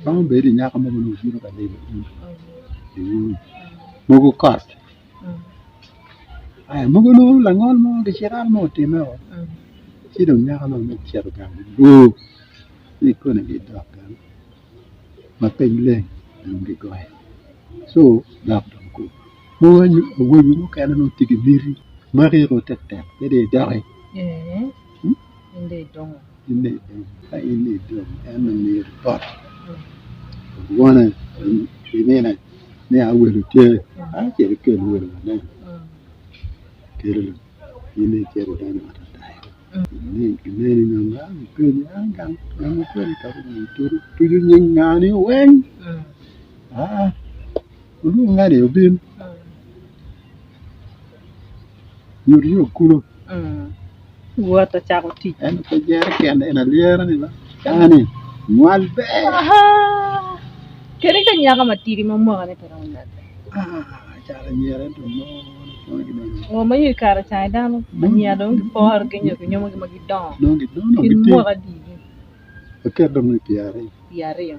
Bang beri nya ka mo no jiro ka lebe. Mo ko kart. Ai mo ko no la ngol mo ke chira mo te me o. Chi dong nya ka no me chira ka. Ni ko na ge dok ka. Ma pe le ngi ko. So dok ko. Mo wo mo ka na no tigi miri. Ma re ro tek tek. De dare. Inde dong. Inde dong. En ni pot. Wana inena ne a welu te a ke ke welu ne ke lu ine ke ru dan ata dai ne ni nga ke ni angang na ko ta ni tu ni ngani wen lu ngani obin yuri okuno Wata chako ti. en ko jere ken en aliera ni ba yani mwal be Kere ka nyaka matiri mamwa ne pero na. Cara nyere to no O mayi kara chai dano anya dong por kenyo kenyo magi don. no Kin mo ka di. Oke dong ni piare Yare yo.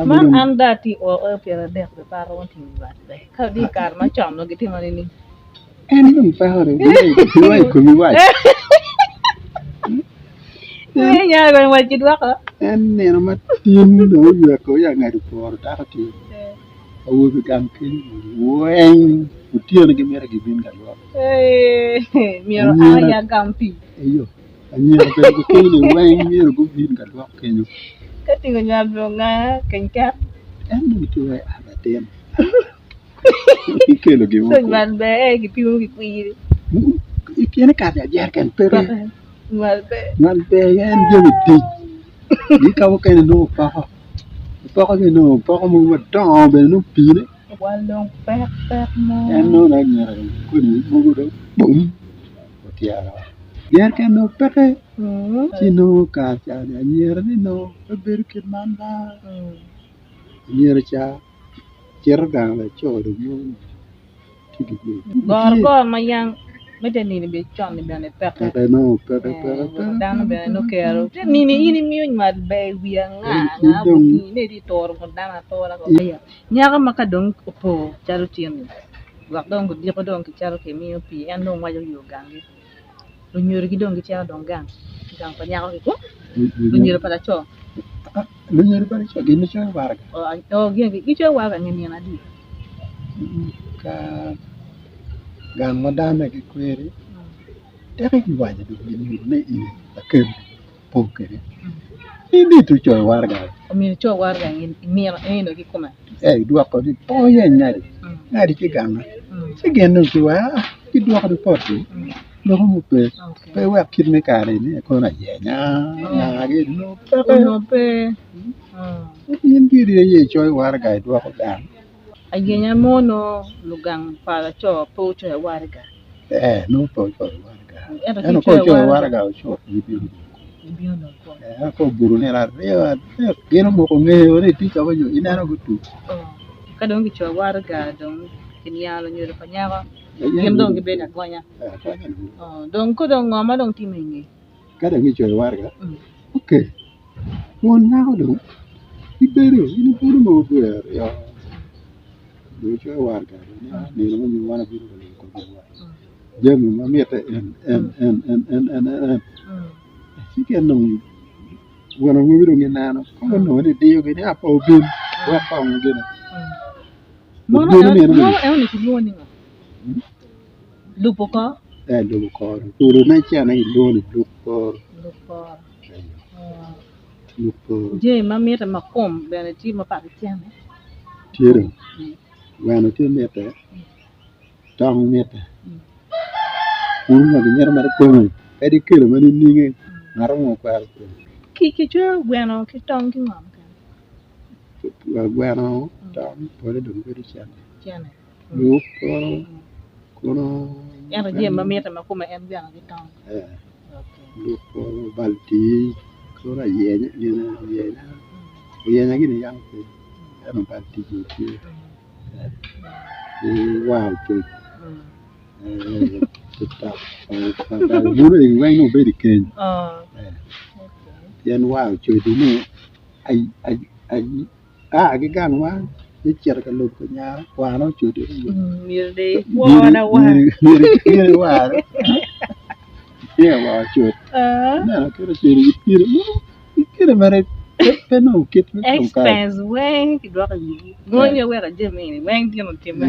Man anda ti o piara de ko paro won tin ba de. Ka di kar ma chom no giti mani ni. Ni dong paro wai ko mi wai Ni nya ba wa ji dwa ka. ne no matin do ya ko ya ngai por ta ka ti awu bi kam kin wen utio ni gemera gi bin galwa Miro ya gampi. Ayo anyera pe ko ni wen miro go bin galwa kenyo Ka tingo nya blo nga kenkat. ni tu ai abatem Ikelo gi mo So man be gi piu gi kwiri. Ikiene ka ya kan pero Mal be yan je ti ni ka wo kan no pa ni no pa mo wa don be no pi ne Walong pek mo. yan no na nyara ko ni mo go do bum o ti ara yan kan no peke ti no ka cha ya nyara ni no be ber ke manda nyara cha cher ga la cho do mo ti gi Gor mayang mete ni be chon ni be ne pek. Peke no peke Dan be no kero. Ni ini mi mal be wi nga ni di tor ko dana tora ko ya. Nyaga maka dong po charu tien. Wak dong ko di ko dong ki charu ke mi pi en dong wa yo gangi. Lu nyur gi dong ki charu dong gang. Gang pa nyaga ko. Lu nyur pa la cho. Lu nyur pa cho gi ni cho warga. Oh gi cho warga ni na di. Ka gang madame ki kweri tere ki waje do ni ne ini akem pokere ini tu cho warga Mi cho warga ni no ki kuma dua ko di poye nyari ki gang se genu ki wa ki dua ko porti no mo pe wa kit me kare ni ko na ye nya ge no pe in ki ri ye cho warga dua ko gang Agenya mono lugang para cho po cho warga. No po cho warga. No po cho warga o cho ibi. No po. Ko buru ne la re geno mo ko nge ore ti ka ba yo ina no gutu. Ka dong cho warga dong kinialo nyo pa nyaka. Gem dong gibe na kwanya. Dong ko dong ngama dong timingi. Ka dong cho warga. Okay. Won na ko dong. Ibero ini buru mo ber ya. Lu cho warga ni no ni wana biru ko ko jemi ma miete en siken no wana mo biru ni nano ko no ni dio ge ni apo bin wa pa mo ge na mo e ni ki lo ni nga lupo ko turu na cha na lo ni lupo je ma miete ma kom bene ti ma pa tiane tiro wana ti miete tong miete ma gi nyar ma ko e di kilo ma ni nge ngaro mo kwa ki cho bueno ki tong ki ngam ka bueno tong pore dum ko di tiane lu kono en je ma miete ma kuma en bien ki tong lu ko balti ko ra ye na gi ni yang ko en balti ji wow to tetap buru yang lain no beri ken yan wow cuy ini ai cái gang quá cái chợ cái lục cái nhà qua nó chửi được nhiều đi qua đâu qua nhiều quá nhiều quá chửi nè cái đó chửi cái đó mà cái nó kít nó không cái expense way thì đó là gì ngồi nhiều way là gì mình quen tiền một tiền mà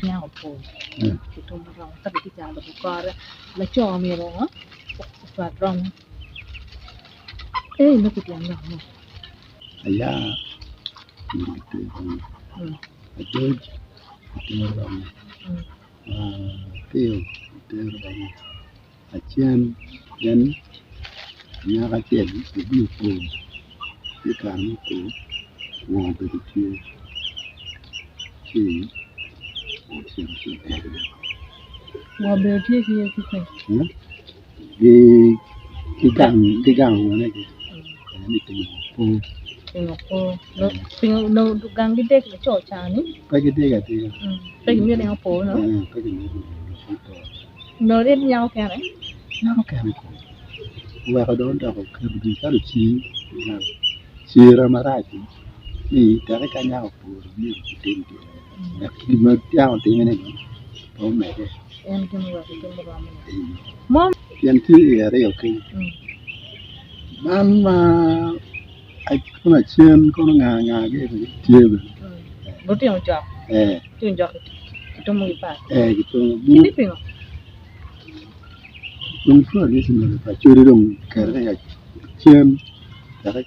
nhau po cái tôm rong ta bị cái là có là cho mi rồi á và rong nó bị làm rong ya George rong tiêu rong chiên đến nhà cái chiên thì đi po cái càng po ngon từ chiên chiên Wow, berarti sih sih. Cái gang này cái Tengok po, no gang gede ke coca ni. cái dia cái Pergi ni dengan po no. cái No dia nyau kan eh. nó cái này qua cái đó đâu cái gì cái chi ra mà ra thì cái nhau po ni tiền khi mà giao tiền này có mẹ đấy Em kena buat itu beramai. Mom, tiền thứ ở okay ban mà ai con là chiên con ngà cái gì chiên berarti yang jawab. Itu yang jawab itu mau ipas. Gitu Ini pingo. Đúng rồi, đi xin phải chưa đi đồng cái này là chiên cái